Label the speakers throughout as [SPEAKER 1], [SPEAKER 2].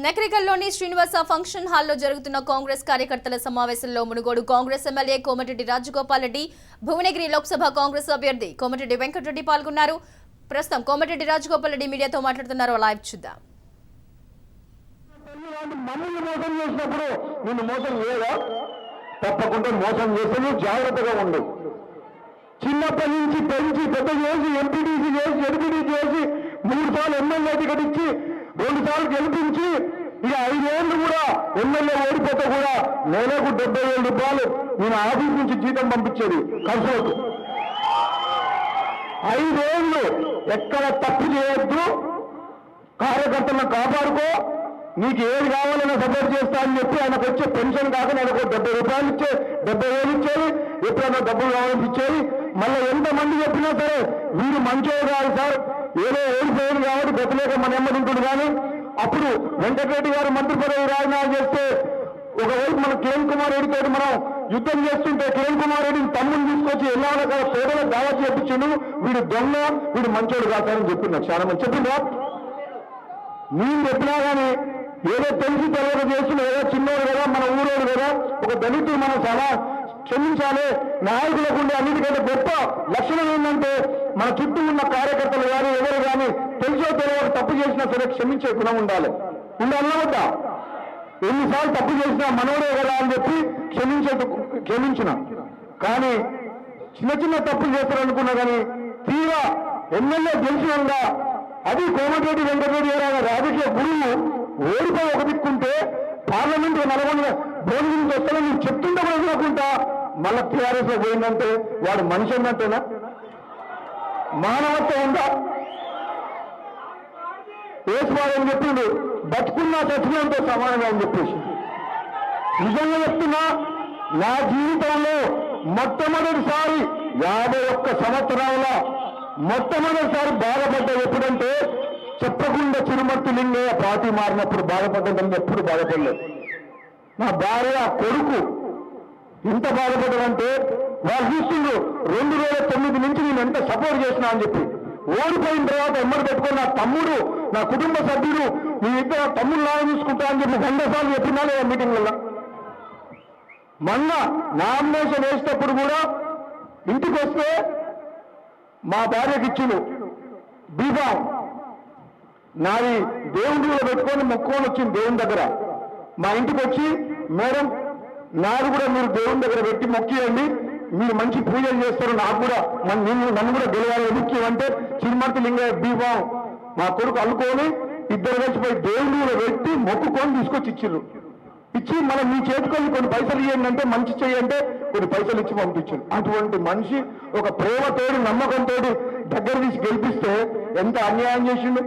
[SPEAKER 1] నకరికల్లోని Srinivasa function హాల్లో జరుగుతున్న కాంగ్రెస్ కార్యకర్తల సమావేశంలో మునుగోడు కాంగ్రెస్ ఎమ్మెల్యే కోమటిరెడ్డి రాజగోపాల్ రెడ్డి, భువనగిరి లోక్సభ కాంగ్రెస్ అభ్యర్థి కోమటిరెడ్డి వెంకటరెడ్డి పాల్గొన్నారు. ప్రస్తుతం కోమటిరెడ్డి రాజగోపాల్ రెడ్డి మీడియాతో మాట్లాడుతున్నారు. లైవ్ చూద్దాం.
[SPEAKER 2] తప్పకుండా మోసం చేసి జాగ్రత్తగా ఉండు. చిన్నప్పటి నుంచి పెంచి పెద్ద చేసి ఎంపీటీసీ చేసి ఎడిపిటీ చేసి 3 సార్లు ఎమ్మెల్యే టికెట్ ఇచ్చి 2 సార్లు గెలిపించి ఇక 5 ఏళ్ళు కూడా ఎమ్మెల్యే ఓడిపోతే కూడా నెలకు 70,000 రూపాయలు నేను ఆఫీస్ నుంచి జీతం పంపించేది ఖర్చులకు. 5 ఏళ్ళు ఎక్కడ తప్పు చేయొద్దు, కార్యకర్తలను కాపాడుకో, నీకు ఏది కావాలన్నా సపోర్ట్ చేస్తా అని చెప్పి ఆయనకు వచ్చే పెన్షన్ కాక నెలకు 70 రూపాయలు ఇచ్చే 70,000 ఇచ్చేది, ఎప్పుడైనా డబ్బులు కావాలని ఇచ్చేది. మళ్ళీ ఎంతమంది చెప్పినా సరే వీరు మంచోడు కాదు సార్, ఏదో ఓడిపోయింది కాబట్టి బతులేక మన ఎమ్మడింటుడు. కానీ అప్పుడు వెంకటరెడ్డి గారు మంత్రి పదవి రాజీనామా చేస్తే ఒకవైపు మన కిరణ్ కుమార్ రెడ్డితో మనం యుద్ధం చేస్తుంటే కిరణ్ కుమార్ రెడ్డిని తమ్ముని తీసుకొచ్చి ఎలా పేదల దావా చేపించిండు. వీడు దొంగ, వీడు మంచోడు కాదని చెప్పింది. చాలా మంది చెప్పిందా? నేను చెప్పినా కానీ ఏదో తెలిసి తెలియక చేస్తున్న ఏదో చిన్నోడు కదా, మన ఊరోడు కదా, ఒక దళితుడు మనం చాలా క్షమించాలి. నాయకులకు ఉండే అన్నిటికంటే గొప్ప లక్షణం ఏంటంటే మన చుట్టూ ఉన్న కార్యకర్తలు కానీ ఎవరు కానీ తెలిసో తెలియక తప్పు చేసినా సరే క్షమించే గుణం ఉండాలి. ఉండాలన్నా వద్దా? ఎన్నిసార్లు తప్పు చేసినా మనోడే కదా అని చెప్పి క్షమించిన. కానీ చిన్న చిన్న తప్పులు చేస్తారనుకున్నా కానీ తీరా ఎమ్మెల్యే గెలిచి ఉందా, అది కోమటిరెడ్డి వెంకటరెడ్డి గారు రాజకీయ గురువు ఓడిపోయి ఒక దిక్కుంటే పార్లమెంట్ నల్గొండ భోజనం నుంచి వస్తానని నేను చెప్తుంటే కూడా అనుకుంటా మళ్ళా టీఆర్ఎస్ లో పోయిందంటే వాడు మనిషి అన్నట్టేనా? మానవత్వం ఉందా? వేసుకోవాలని చెప్పిండు, బతుకున్నా చచ్చినంతో సమానంగా అని చెప్పేసి. నిజంగా చెప్తున్నా, నా జీవితంలో మొట్టమొదటిసారి 51 సంవత్సరాల మొట్టమొదటిసారి బాధపడ్డా ఎప్పుడంటే చెప్పకుండా చిరుమర్తి లింగయ్య పార్టీ మారినప్పుడు బాధపడ్డాను. ఎప్పుడు బాధపడలేదు. నా భార్య కొడుకు ఎంత బాధపడ్డాడంటే వాళ్ళు చూస్తుండ్రు 2009 నుంచి నేను ఎంత సపోర్ట్ చేసినా అని చెప్పి. ఓడిపోయిన తర్వాత ఎమ్మడి పెట్టుకొని నా తమ్ముడు, నా కుటుంబ సభ్యులు, నీ ఇద్దరు తమ్ముడు లాగా చూసుకుంటా అని చెప్పి 100 సార్లు చెప్పినా లేదా మీటింగ్లలో. మొన్న నామినేషన్ వేసేటప్పుడు కూడా ఇంటికి వస్తే మా భార్యకి ఇచ్చిండు బీఫాం, నాది దేవుడిలో పెట్టుకొని మొక్కుకొని వచ్చింది దేవుని దగ్గర. మా ఇంటికి వచ్చి మేడం నాది కూడా మీరు దేవుని దగ్గర పెట్టి మొక్కియండి, మీరు మంచి పూజలు చేస్తారు, నాకు కూడా నన్ను కూడా గెలవాలి ముఖ్యం అంటే చిరుమర్తి లింగయ్య బీఫాం మా కొడుకు అల్లుకొని ఇద్దరు కలిసిపోయి దేవుడిలో పెట్టి మొక్కుకొని తీసుకొచ్చి ఇచ్చిర్రు. ఇచ్చి మనం మీ చేతుకొని కొన్ని పైసలు ఇవ్వండి అంటే మంచి చేయంటే కొన్ని పైసలు ఇచ్చి పంపించారు. అటువంటి మనిషి ఒక ప్రేమతోటి నమ్మకంతో దగ్గర తీసి గెలిపిస్తే ఎంత అన్యాయం చేసిండు.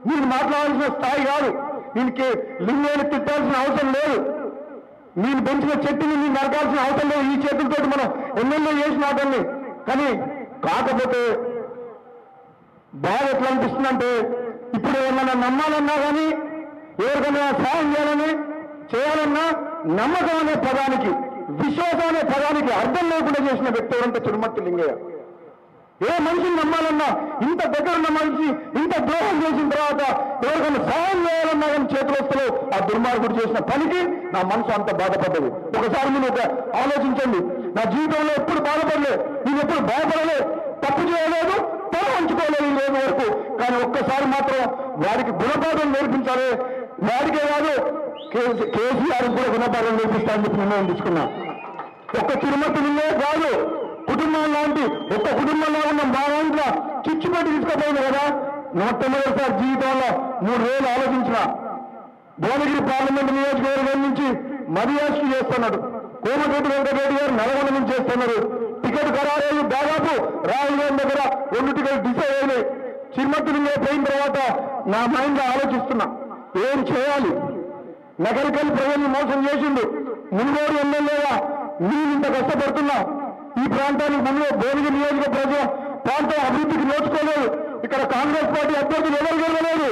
[SPEAKER 2] నేను మాట్లాడాల్సిన స్థాయి కాదు, దీనికి లింగాన్ని తిట్టాల్సిన అవసరం లేదు, నేను పెంచిన చెట్టుని నేను నరకాల్సిన అవసరం లేదు. ఈ చేతులతో మనం ఎమ్మెల్యే చేసిన అతన్ని. కానీ కాకపోతే బాగా ఎట్లా అనిపిస్తుందంటే ఇప్పుడు ఏమన్నా నమ్మాలన్నా కానీ ఎవరికైనా సహాయం చేయాలన్నా నమ్మకం అనే పదానికి, విశ్వాసం అనే పదానికి అర్థం లేకుండా చేసిన వ్యక్తి ఎవరంటే చిరుమర్తి లింగయ్య. ఏ మనిషిని నమ్మాలన్నా, ఇంత దగ్గర ఉన్న మనిషి ఇంత ద్రోహం చేసిన తర్వాత ఎవరికైనా సహాయం చేయాలన్నా కానీ చేతులు వస్తలో ఆ దుర్మార్గుడు చేసిన పనికి నా మనసు అంత బాధపడ్డది. ఒకసారి మీరు ఆలోచించండి. నా జీవితంలో ఎప్పుడు బాధపడలేదు, నేను ఎప్పుడు భయపడలే, తప్పు చేయలేదు, తల వంచుకోలేదు ఈ రోజు వరకు. కానీ ఒక్కసారి మాత్రం వారికి గుణపాఠం నేర్పించాలి. వాడికే కాదు కేసీఆర్ కూడా గుణపాఠం నేర్పిస్తానని చెప్పి నిర్ణయం తీసుకున్నా. ఒక్క తిరుమతి నిన్నే కాదు, కుటుంబం లాంటి ఒక్క కుటుంబంలో ఉన్న మా ఇంట్లో చిచ్చుపెట్టి తీసుకుపోయింది కదా. మొట్టమొదటిసారి జీవితంలో 3 వేలు ఆలోచించిన. భువనగిరి పార్లమెంట్ నియోజకవర్గం నుంచి మర్యాదకి చేస్తున్నాడు. కోమటిరెడ్డి వెంకటరెడ్డి గారు నల్గొండ నుంచి చేస్తున్నారు. టికెట్ ఖరారయ్యి దాదాపు రాహుల్ గాంధీ దగ్గర 2 టికెట్ డిసైడ్ అయినాయి. చిరుమర్తి పోయిన తర్వాత నా మైండ్ లో ఆలోచిస్తున్నా ఏం చేయాలి. నగరికల్లి ప్రజల్ని మోసం చేసిండు. మునుగోడు ఎమ్మెల్యేగా నేను ఇంత కష్టపడుతున్నా. ఈ ప్రాంతానికి ముందు భువనగిరి నియోజక ప్రాంతం అభివృద్ధికి నోచుకోలేదు. ఇక్కడ కాంగ్రెస్ పార్టీ అభ్యర్థులు ఎవరు గెలవలేదు.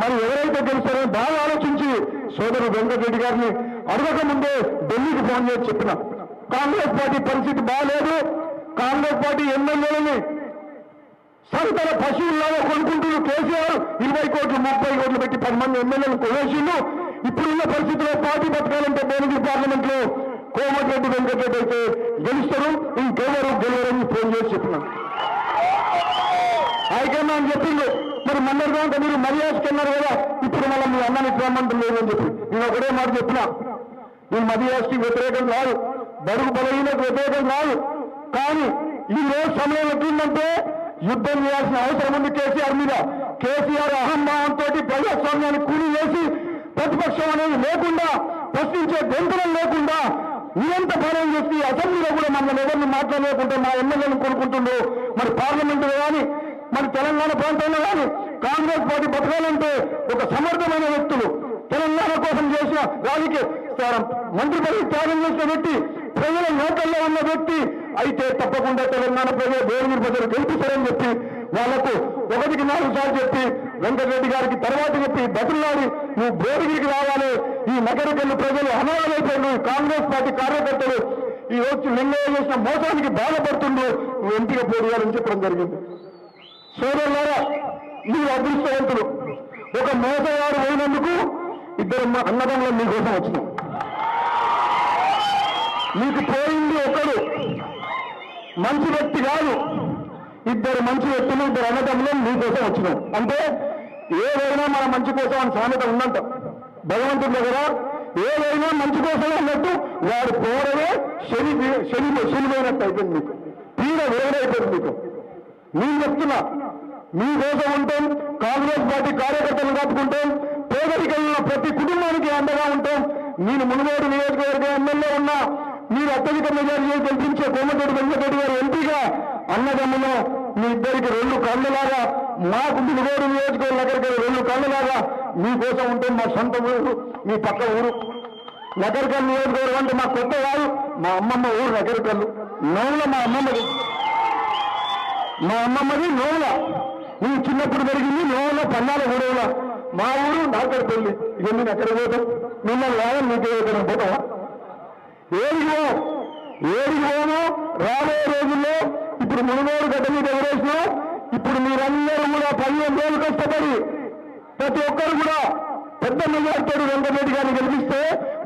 [SPEAKER 2] మరి ఎవరైతే గెలుస్తారో బాగా ఆలోచించి సోదరు వెంకటరెడ్డి గారిని అడగక ముందే ఢిల్లీకి ఫోన్ చేసి చెప్పిన కాంగ్రెస్ పార్టీ పరిస్థితి బాగాలేదు. కాంగ్రెస్ పార్టీ ఎమ్మెల్యేలని సంతల పశువుల్లాగా కొనుక్కుంటూ కేసీఆర్ 20 కోట్లు 30 కోట్లు పెట్టి 10 మంది ఎమ్మెల్యేలు కొనేసిండు. ఇప్పుడున్న పరిస్థితుల్లో పార్టీ బతకాలంటే భువనగిరి పార్లమెంట్ లో కోమటిరెడ్డి వెంకటరెడ్డి అయితే గెలుస్తారు, ఇంకెవరు గెలవరని ఫోన్ చేసి చెప్పినాం. హైకమాండ్ అని చెప్పిండు. మరి మొన్నటిదాకా మీరు మర్యాదకి అన్నారు కదా, ఇప్పుడు మళ్ళీ మీ అన్నని రమ్మంటలేదు అని చెప్పి నేను ఒకటే మాట చెప్పినా, నేను మర్యాదకి వ్యతిరేకం కాదు, బడుగు బలహీనకు వ్యతిరేకం కాదు. కానీ ఈ రోజు సమయం ఎట్లుందంటే యుద్ధం చేయాల్సిన అవసరం ఉంది కేసీఆర్ మీద. కేసీఆర్ అహంభావంతో ప్రజాస్వామ్యాన్ని కూలి చేసి ప్రతిపక్షం అనేది లేకుండా, ప్రశ్నించే గొంతులం లేకుండా నియంత పాలన చేసి అసెంబ్లీలో కూడా మమ్మల్ని ఎవరిని మాట్లాడలేకుంటే మా ఎమ్మెల్యేలను కోరుకుంటుండ్రు. మరి పార్లమెంటులో కానీ మరి తెలంగాణ ప్రాంతంలో కానీ కాంగ్రెస్ పార్టీ బతకాలంటే ఒక సమర్థమైన వ్యక్తులు, తెలంగాణ కోసం చేసిన రాజకీయ మంత్రి పదవి త్యాగం చేసిన వ్యక్తి, ప్రజల నోట్లలో ఉన్న వ్యక్తి అయితే తప్పకుండా తెలంగాణ ప్రజలు భువనగిరి ప్రజలు గెలిపిస్తారని చెప్పి వాళ్లకు 1కి 4 సార్లు చెప్పి వెంకటరెడ్డి గారికి తర్వాత చెప్పి బతులాడి నువ్వు భువనగిరికి రావాలి, ఈ నగరికెళ్ళి ప్రజలు అనాథలైపోయిన కాంగ్రెస్ పార్టీ కార్యకర్తలు ఈ రోజు నిర్ణయం చేసిన మోసానికి బాధపడుతుండ్రు, నువ్వు ఎంపిక పోయాలని చెప్పడం జరిగింది. సోదరులారా, మీరు అదృష్టవంతులు. ఒక మోసగాడు పోయినందుకు 2 అన్నదమ్ములు మీకోసం వచ్చినాం. మీకు పోయింది ఒకడు మంచి వ్యక్తి కాదు, 2 మంచి వ్యక్తులు, 2 అన్నదమ్ములు మీకోసం వచ్చినాం. అంటే ఏదైనా మన మంచి కోసం అని సామెత ఉందంట భగవంతుడి దగ్గర. ఏదైనా మంచి కోసం అన్నట్టు వాడు పోవడమే శనిపోయినట్టు అయిపోయింది, మీకు పీడ వేరైపోయింది. మీకు చెప్తున్నా, మీకోసం ఉంటాం, కాంగ్రెస్ పార్టీ కార్యకర్తలు కట్టుకుంటాం, పేదరికంలో ప్రతి కుటుంబానికి అండగా ఉంటాం. నేను మునుగోడు నియోజకవర్గ ఎమ్మెల్యే ఉన్నా, మీరు అత్యధిక మెజారిటీ గెలిపించే కోమటిరెడ్డి వెంకటరెడ్డి గారు ఎంపీగా అన్నదమ్ములో మీ ఇద్దరికి 2 కళ్ళలాగా, మాకు మునుగోడు నియోజకవర్గ నగరికల్ 2 కళ్ళలాగా మీకోసం ఉంటాం. మా సొంత ఊరు, మీ పక్క ఊరు నగరికల్ నియోజకవర్గం అంటే మా కొత్త కాదు, మా అమ్మమ్మ ఊరు నగరికల్లు. నోవుల మా అమ్మమ్మది నోవుల. నేను చిన్నప్పుడు పెరిగింది నోవుల పన్నాల ఊరుల. మా ఊరు నాకరపల్లి. ఇక నేను ఎక్కడ పోతాం? మిమ్మల్ని లాగా మీకు ఎక్కడ పోతావా? ఏడిగోమో రాబోయే రోజుల్లో ఇప్పుడు మునుగోడు గడ్డ మీద ఎగరేసినా, ఇప్పుడు మీరందరూ కూడా 15 రోజులు కష్టపడి ప్రతి ఒక్కరు కూడా పెద్ద మెజార్టీతో వెంకటరెడ్డి గారిని గెలిపిస్తే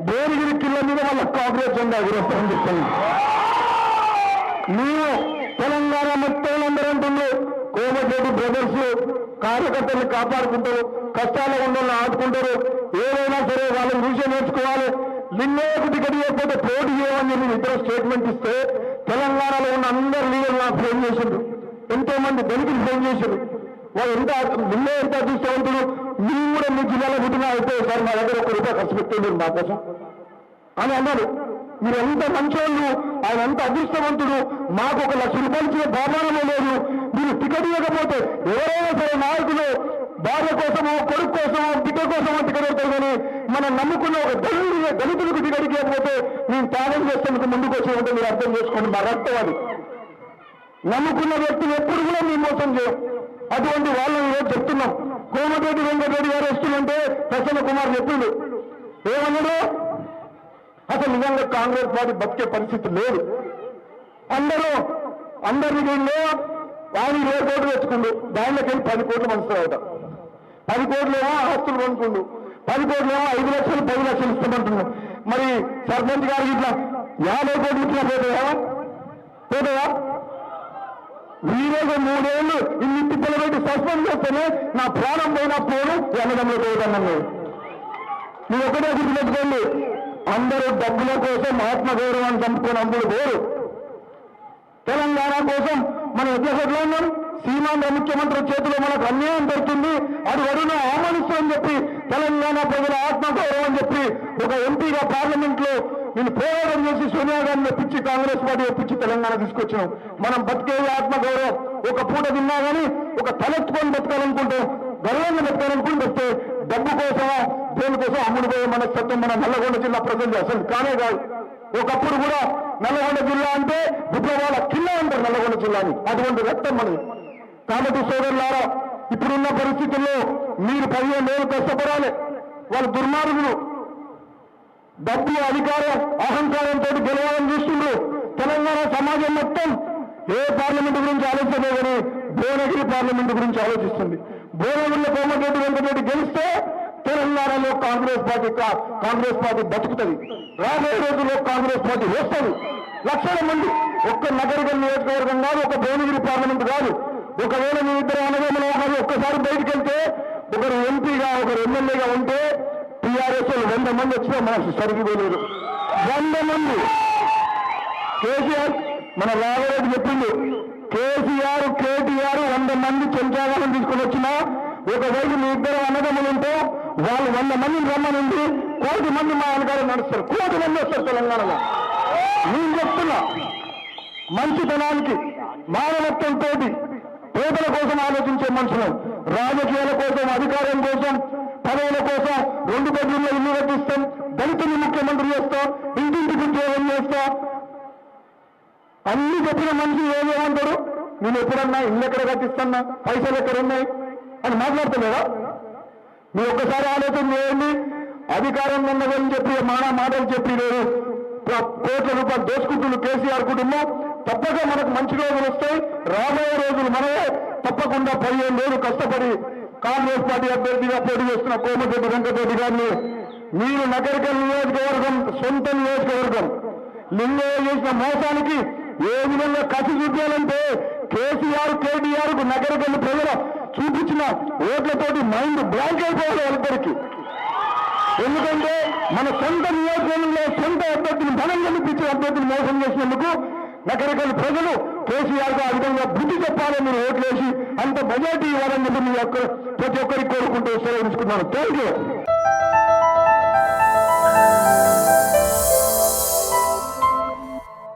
[SPEAKER 2] భువనగిరి కిల్ల మీద వాళ్ళ కాంగ్రెస్ జెండా ఎగురేస్తామని చెప్తాను. మేము తెలంగాణ మొత్తం అందరూ అంటున్నారు, కోమటిరెడ్డి బ్రదర్స్ కార్యకర్తల్ని కాపాడుకుంటారు, కష్టాల్లో ఉన్న ఆదుకుంటారు. ఏదైనా సరే వాళ్ళని చూసే నేర్చుకోవాలి. లింగేకు టికెట్ చేయకపోతే పోటీ చేయమని చెప్పి ఇద్దరు స్టేట్మెంట్ ఇస్తే తెలంగాణలో ఉన్న అందరు లీడర్లు నాకు ఫోన్ చేసిండ్రు, ఎంతో మంది దళితులు ఫోన్ చేసిండ్రు. వాళ్ళు లింగే ఎంత అదృష్టవంతుడు, మీరు కూడా మీ జిల్లాలో పుట్టినా అయితే సార్ మా దగ్గర ₹1 ఖర్చు పెట్టండి మా కోసం అని అన్నారు. మీరు ఎంత మంచోళ్ళు, ఆయన ఎంత అదృష్టవంతుడు, మాకు ₹1,00,000 ఇచ్చిన బాబానమే లేదు. మీరు టికెట్ ఇవ్వకపోతే ఎవరైనా సరే నాయకులు భార్య కోసమో కొడుకు కోసమో బిడ్డ కోసమో టికెట్ ఇస్తారు, కానీ మనం నమ్ముకున్న ఒక దళితులకు టికెట్ ఇవ్వకపోతే మేము త్యాగం చేసేందుకు ముందుకు వచ్చి ఉంటే మీరు అర్థం చేసుకోండి. మా రక్తం అది. నమ్ముకున్న వ్యక్తులు ఎప్పుడు కూడా మేము మోసం చేయం. అటువంటి వాళ్ళని ఈరోజు చెప్తున్నాం. కోమటిరెడ్డి వెంకటరెడ్డి గారు వస్తుందంటే ప్రసన్న కుమార్ చెప్పిండు, ఏమన్నాడు, అసలు నిజంగా కాంగ్రెస్ పార్టీ బతికే పరిస్థితి లేదు. అందరినీ వీళ్ళు ఆయన 20 కోట్లు తెచ్చుకుండు, దానిలోకి వెళ్ళి 10 కోట్లు మంచుతారట. 10 కోట్లేమో ఆస్తులు కొనుక్కుండు, 10 కోట్లేమో 5 లక్షలు 10 లక్షలు ఇస్తామంటున్నాడు. మరి సర్పంచ్ గారికి ఇట్లా 50 కోట్లు ఇట్లా పోతాయా? వీరోజు 3 ఏళ్ళు ఇన్ని తిప్పలు పెట్టి సస్పెండ్ చేస్తేనే నా ప్రాణం పోయినా పోను అన్నదమ్ములు పోదన్నాను. మీరు ఒకటే గుర్తుపెట్టుకోండి, అందరూ డబ్బుల కోసం ఆత్మగౌరవాన్ని చంపుకొని అమ్ముడు పోరు. తెలంగాణ కోసం మనం ఎట్లా ఉన్నాం? సీమాంధ్ర ముఖ్యమంత్రి చేతిలో మనకు అన్యాయం జరుగుతుంది, అది వరును ఆహ్వానిస్తామని చెప్పి తెలంగాణ ప్రజల ఆత్మగౌరవం అని చెప్పి ఒక ఎంపీగా పార్లమెంట్ లో నేను పోరాటం చేసి సోనియా గాంధీ ఒప్పించి కాంగ్రెస్ పార్టీ ఒప్పించి తెలంగాణ తీసుకొచ్చినాం. మనం బతికేది ఆత్మగౌరవం. ఒక పూట తిన్నా కానీ ఒక తలెత్తుకొని బతకాలనుకుంటాం, గర్వంగా బతకాలనుకుని వస్తే డబ్బు కోసమో దేనికోసం అమ్ముడు పోయే మనస్తత్వం మన నల్లగొండ జిల్లా ప్రజలు అసలు కానే కాదు. ఒకప్పుడు కూడా నల్లగొండ జిల్లా అంటే విప్లవాల కిల్ల అంటారు నల్లగొండ జిల్లాని, అటువంటి రక్తం మనది. కాబట్టి సోదరులారా, ఇప్పుడున్న పరిస్థితుల్లో మీరు 15 ఏళ్ళు కష్టపడాలి. వాళ్ళు దుర్మార్గులు, డబ్బు అధికారం అహంకారంతో గెలవాలని చూస్తుండ్రు. తెలంగాణ సమాజం మొత్తం ఏ పార్లమెంటు గురించి ఆలోచించలేదు కానీ భువనగిరి పార్లమెంటు గురించి ఆలోచిస్తుంది. భువనగిరిలో కోమటిరెడ్డి వెంకటరెడ్డి గెలిస్తే తెలంగాణ తెలంగాణలో కాంగ్రెస్ పార్టీ బతుకుతుంది. రాబోయే రోజుల్లో కాంగ్రెస్ పార్టీ వస్తుంది. లక్షల మంది, ఒక్క నగరికల్ నియోజకవర్గం కాదు, ఒక భువనగిరి పార్లమెంట్ కాదు. ఒకవేళ మీ ఇద్దరు అనగమలో ఒక్కసారి బయటకు వెళ్తే, ఒకరు ఎంపీగా ఒకరు ఎమ్మెల్యేగా ఉంటే టీఆర్ఎస్ 100 మంది వచ్చినా మనకు సరిగిపోలేదు. 100 మంది. కేసీఆర్ మన రాఘవరెడ్డి చెప్పిండు, కేసీఆర్ కేటీఆర్ 100 మంది చెంచాలను తీసుకుని వచ్చినా, ఒకవైపు మీ ఇద్దరు అన్నదమ్ములు ఉంటే వాళ్ళు 100 మందిని రమ్మనుంది, 1 కోటి మంది మా వెనకాల నడుస్తారు. 1 కోటి మంది వస్తారు తెలంగాణలో. నేను చెప్తున్నా, మంచితనానికి మానవత్వంతో పేదల కోసం ఆలోచించే మనుషులు, రాజకీయాల కోసం, అధికారం కోసం, పదవుల కోసం 2 బెడ్రూమ్ల ఇల్లు కట్టిస్తాం, దళితుని ముఖ్యమంత్రి చేస్తాం, ఇంటింటికి ఉద్యోగం చేస్తాం, అన్ని చెప్పిన మనిషి ఏమంటాడు, నేను ఎప్పుడన్నా ఇల్లు ఎక్కడ కట్టిస్తున్నా, పైసలు ఎక్కడ ఉన్నాయి అని మాట్లాడుతున్నారా? మీరు ఒక్కసారి ఆలోచన చేయండి. అధికారంలో ఉన్నదని చెప్పి మాటలు చెప్పి లేదు, కోట్ల రూపాయలు దోచుకుంటున్న కేసీఆర్ కుటుంబం. తప్పక మనకు మంచి రోజులు వస్తాయి. రాబోయే రోజులు మనమే తప్పకుండా 15 ఏళ్ళు కష్టపడి కాంగ్రెస్ పార్టీ అభ్యర్థిగా పోటీ చేస్తున్న కోమటిరెడ్డి వెంకటరెడ్డి గారిని, మీరు నగరికల్ నియోజకవర్గం సొంత నియోజకవర్గం, లింగయ్య చేసిన మోసానికి ఏ విధంగా కసి చూపించాలంటే, కేసీఆర్ కేటీఆర్ కు నగరికల్ ప్రజలు చూపించిన ఓట్లతోటి మైండ్ బ్లాంక్ అయిపోవాలి వాళ్ళిద్దరికి. ఎందుకంటే మన సొంత నియోజకవర్గంలో సొంత అభ్యర్థిని బలం కల్పించిన అభ్యర్థిని మోసం చేసినందుకు నగరికల్ ప్రజలు కేసీఆర్ కు ఆ విధంగా బుద్ధి చెప్పాలని మీరు ఓట్లేసి అంత మెజార్టీ ఇవ్వాలని చెప్పి ప్రతి ఒక్కరికి కోరుకుంటూ సెలవు తీసుకున్నాను. Thank you.